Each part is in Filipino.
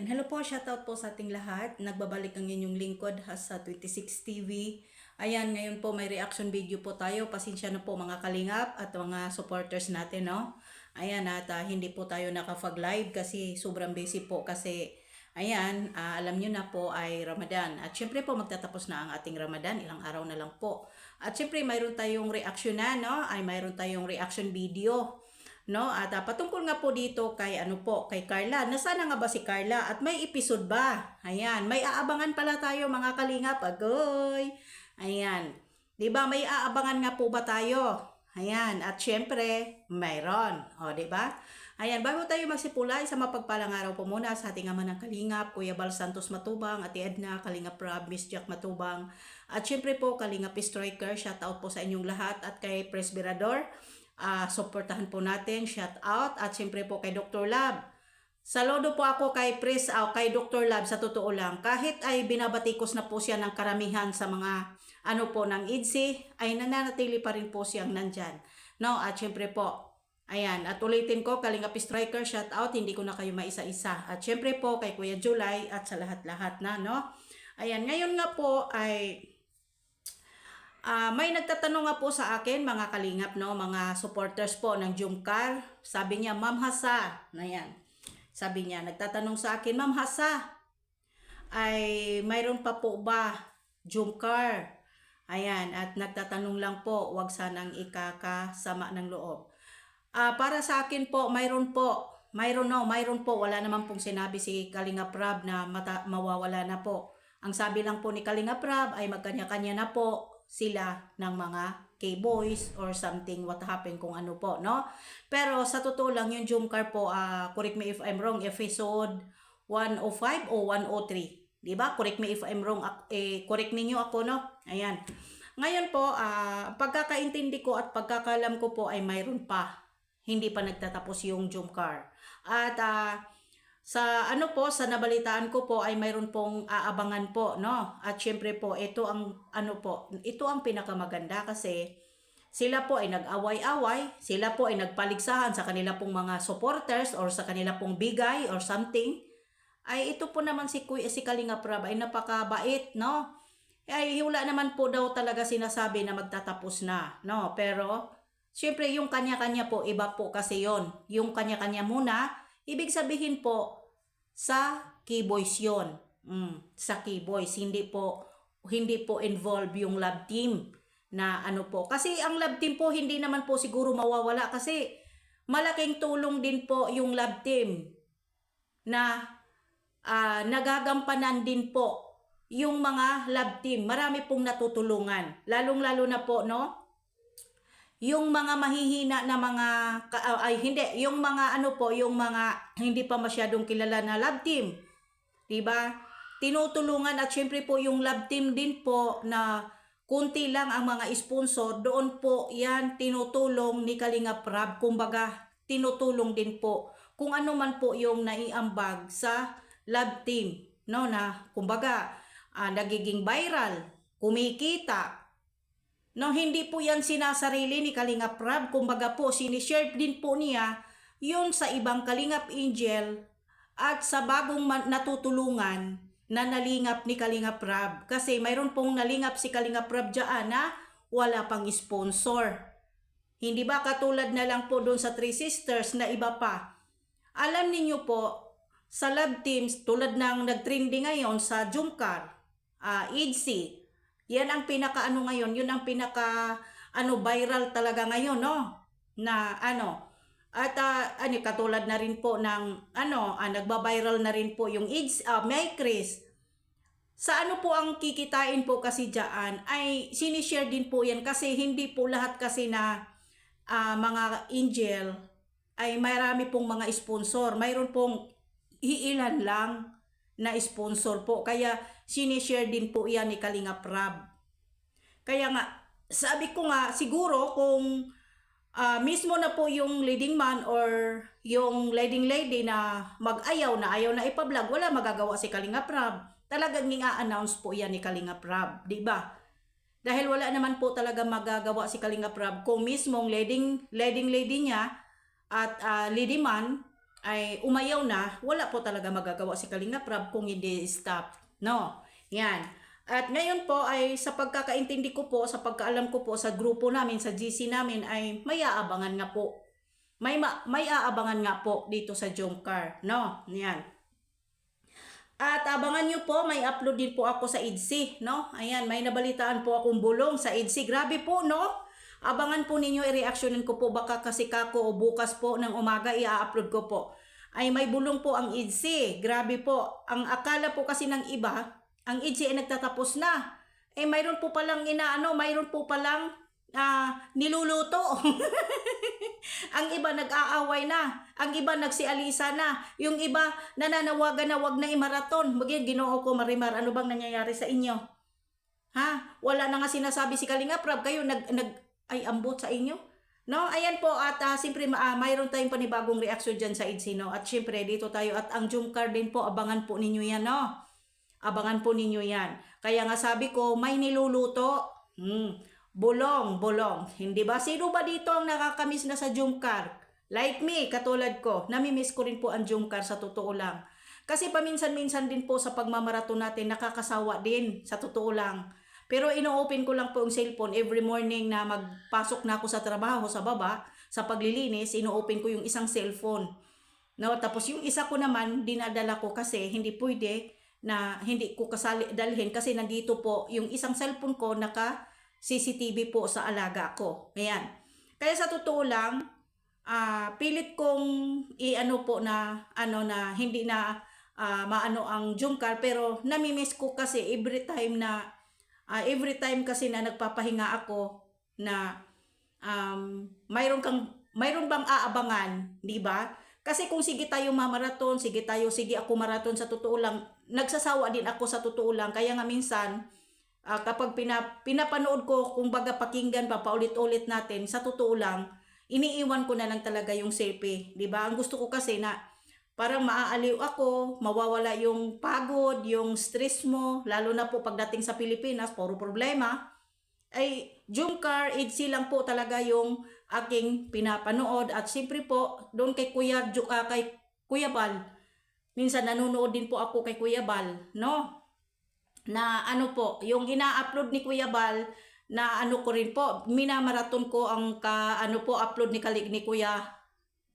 Ayan, hello po, shoutout po sa ating lahat. Nagbabalik ang inyong lingkod sa 26 TV. Ayan, ngayon po may reaction video po tayo. Pasensya na po mga kalingap at mga supporters natin, no? Ayan, at hindi po tayo nakapag-live kasi sobrang busy po kasi ayan, alam nyo na po ay Ramadan. At syempre po magtatapos na ang ating Ramadan, ilang araw na lang po. At syempre mayroon tayong reaction na, no? Ay mayroon tayong reaction video. No, at patungkol nga po dito kay kay Carla. Nasaan nga ba si Carla at may episode ba? Ayan, may aabangan pala tayo mga kalingap. Agoy. Ayan. 'Di ba may aabangan nga po ba tayo? Ayan, at syempre, mayroon. O, 'di ba? Ayan, bago tayo magsipulay sa mapagpalang araw po muna sa ating ama ng Kalingap, Kuya Bal Santos Matubang, Ate Edna, Kalingap Rob, Miss Jack Matubang, at syempre po Kalingap Striker, shout out po sa inyong lahat at kay Presbyrador. Suportahan po natin, shout out, at siyempre po kay Dr. Lab. Saludo po ako kay kay Dr. Lab, sa totoo lang. Kahit ay binabatikos na po siya ng karamihan sa mga ng IDSI, ay nananatili pa rin po siyang nandyan. No, at siyempre po, ayan, at ulitin ko, Kalingap Striker, shout out, hindi ko na kayo maisa-isa. At siyempre po kay Kuya July at sa lahat-lahat na, no? Ayan, ngayon nga po ay may nagtatanong nga po sa akin, mga kalingap, no, mga supporters po ng Jumcar. Sabi niya, Ma'am Hasa, na yan. Sabi niya, nagtatanong sa akin, Ma'am Hasa, ay mayroon pa po ba Jumcar? Ayan, at nagtatanong lang po, wag sanang ikakasama ng loob. Para sa akin po, mayroon po. Mayroon po. Wala naman pong sinabi si Kalingap Rab na mawawala na po. Ang sabi lang po ni Kalingap Rab ay magkanya-kanya na po sila ng mga K-boys or something, what happened, kung ano po, no? Pero sa totoo lang, yung Jumcar po, correct me if I'm wrong, episode 105 o 103. Diba? Correct me if I'm wrong. Correct ninyo ako, no? Ayan. Ngayon po, pagkakaintindi ko at pagkakalam ko po ay mayroon pa. Hindi pa nagtatapos yung Jumcar. At sa sa nabalitaan ko po ay mayroon pong aabangan po, no? At syempre po, ito ang ito ang pinakamaganda kasi sila po ay nag-away-away, sila po ay nagpaligsahan sa kanila pong mga supporters or sa kanila pong bigay or something. Ay ito po naman si Kalingap Rab ay napakabait, no? Ay wala naman po daw talaga sinasabi na magtatapos na, no? Pero syempre yung kanya-kanya po, iba po kasi yon. Yung kanya-kanya muna, ibig sabihin po, sa K-boys yun. Sa K-boys, hindi po involved yung love team na po. Kasi ang love team po, hindi naman po siguro mawawala kasi malaking tulong din po yung love team na nagagampanan din po yung mga love team. Marami pong natutulungan. Lalong-lalo na po, no? Yung mga mahihina na mga yung mga yung mga hindi pa masyadong kilala na love team, 'di ba? Tinutulungan at syempre po yung love team din po na kunti lang ang mga sponsor, doon po 'yan tinutulong ni Kalingap Rab. Kumbaga, tinutulong din po kung ano man po yung naiambag sa love team, no, na kumbaga nagiging viral, kumikita. No, hindi po yan sinasarili ni Kalingap Rab. Kumbaga po, sinishare din po niya yun sa ibang Kalingap Angel at sa bagong natutulungan na nalingap ni Kalingap Rab. Kasi mayroon pong nalingap si Kalingap Rab dyan na wala pang sponsor. Hindi ba katulad na lang po doon sa Three Sisters na iba pa? Alam niyo po, sa love teams, tulad ng nagtrending ngayon sa Jumcar, IDSI, yan ang pinaka ngayon, yun ang pinaka viral talaga ngayon, no? Na at katulad na rin po ng nagba-viral na rin po yung May Chris. Sa po ang kikitain po kasi diyan ay sinishare din po yan kasi hindi po lahat kasi na mga angel ay marami pong mga sponsor. Mayroon pong iilan lang na sponsor po. Kaya sinishare din po yan ni Kalingap Rab. Kaya nga, sabi ko nga, siguro kung mismo na po yung leading man or yung leading lady na ayaw na ipa-vlog, wala magagawa si Kalingap Rab. Talagang i-announce po yan ni Kalingap Rab, di ba? Dahil wala naman po talaga magagawa si Kalingap Rab kung mismong leading lady niya at leading man ay umayaw na, wala po talaga magagawa si Kalinga Prab kung hindi stop. No? Yan. At ngayon po ay sa pagkakaintindi ko po, sa pagkaalam ko po sa grupo namin, sa GC namin ay may aabangan nga po. May aabangan nga po dito sa Jomcar. No? Yan. At abangan nyo po, may upload din po ako sa EDC, no? Ayan, may nabalitaan po akong bulong sa EDC. Grabe po, no? Abangan po ninyo, i-reactionin ko po baka kasi kako o bukas po ng umaga i-upload ko po. Ay may bulong po ang EDC. Grabe po. Ang akala po kasi ng iba, ang EDC ay nagtatapos na. Eh mayroon po palang mayroon po palang niluluto. Ang iba nag-aaway na. Ang iba nagsialisa na. Yung iba nananawagan na wag na i-marathon. Bagay, Ginoo ko, Marimar, ano bang nangyayari sa inyo? Ha? Wala na nga sinasabi si Kalinga Prab. Kayo ay ambot sa inyo? No? Ayan po. At siyempre, mayroon tayong panibagong reaction dyan sa EDC, no? At siyempre, dito tayo. At ang Jomcar din po, abangan po ninyo yan, no? Abangan po ninyo yan. Kaya nga sabi ko, may niluluto. Bulong. Hindi ba? Sino ba dito ang nakakamiss na sa Jomcar? Like me, katulad ko. Namimiss ko rin po ang Jomcar sa totoo lang. Kasi paminsan-minsan din po sa pagmamaraton natin, nakakasawa din sa totoo lang. Pero ino-open ko lang po yung cellphone every morning na magpasok na ako sa trabaho sa baba, sa paglilinis, ino-open ko yung isang cellphone. No, tapos yung isa ko naman, dinadala ko kasi hindi pwede na hindi ko kasali dalhin kasi nandito po yung isang cellphone ko naka CCTV po sa alaga ko. Ayan. Kaya sa totoo lang, pilit kong po na hindi na maano ang Jomcar, pero namimiss ko kasi every time kasi na nagpapahinga ako na mayroon bang aabangan, di ba? Kasi kung sige tayo mamaraton, sige ako maraton, sa totoo lang, nagsasawa din ako sa totoo lang. Kaya nga minsan, kapag pinapanood ko, kung baga pakinggan pa, paulit-ulit natin, sa totoo lang, iniiwan ko na lang talaga yung selfie. Diba? Ang gusto ko kasi na parang maaaliw ako, mawawala yung pagod, yung stress mo, lalo na po pagdating sa Pilipinas, puro problema. Ay, Jomcar, EDC lang po talaga yung aking pinapanood. At siyempre po, doon kay Kuya Bal, minsan nanonood din po ako kay Kuya Bal, no? Na yung ina-upload ni Kuya Bal, na ko rin po, minamaraton ko ang upload ni Kuya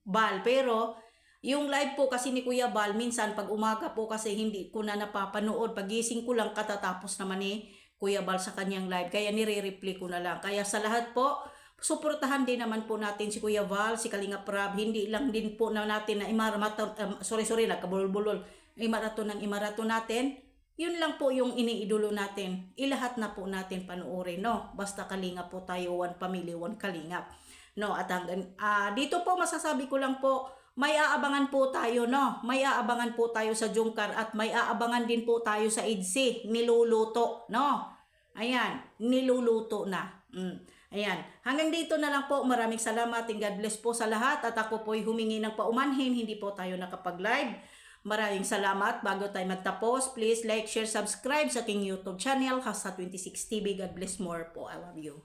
Bal. Pero, yung live po kasi ni Kuya Bal, minsan pag umaga po kasi hindi ko na napapanood. Pagising ko lang katatapos naman ni Kuya Bal sa kanyang live. Kaya nire-replay ko na lang. Kaya sa lahat po, suportahan din naman po natin si Kuya Bal, si Kalinga Prab. Hindi lang din po na natin na kabulol-bulol. Imaraton natin. Yun lang po yung iniidolo natin. Ilahat na po natin panuorin, no? Basta Kalinga po tayo, one family, one Kalingap. No, at dito po masasabi ko lang po, may aabangan po tayo, no? May aabangan po tayo sa Jomcar at may aabangan din po tayo sa EDC. Niluluto, no? Ayan, niluluto na. Ayan, hanggang dito na lang po. Maraming salamat and God bless po sa lahat. At ako po'y humingi ng paumanhin, hindi po tayo nakapag-live. Maraming salamat. Bago tayo magtapos, please like, share, subscribe sa aking YouTube channel, Hasa26 TV. God bless more po. I love you.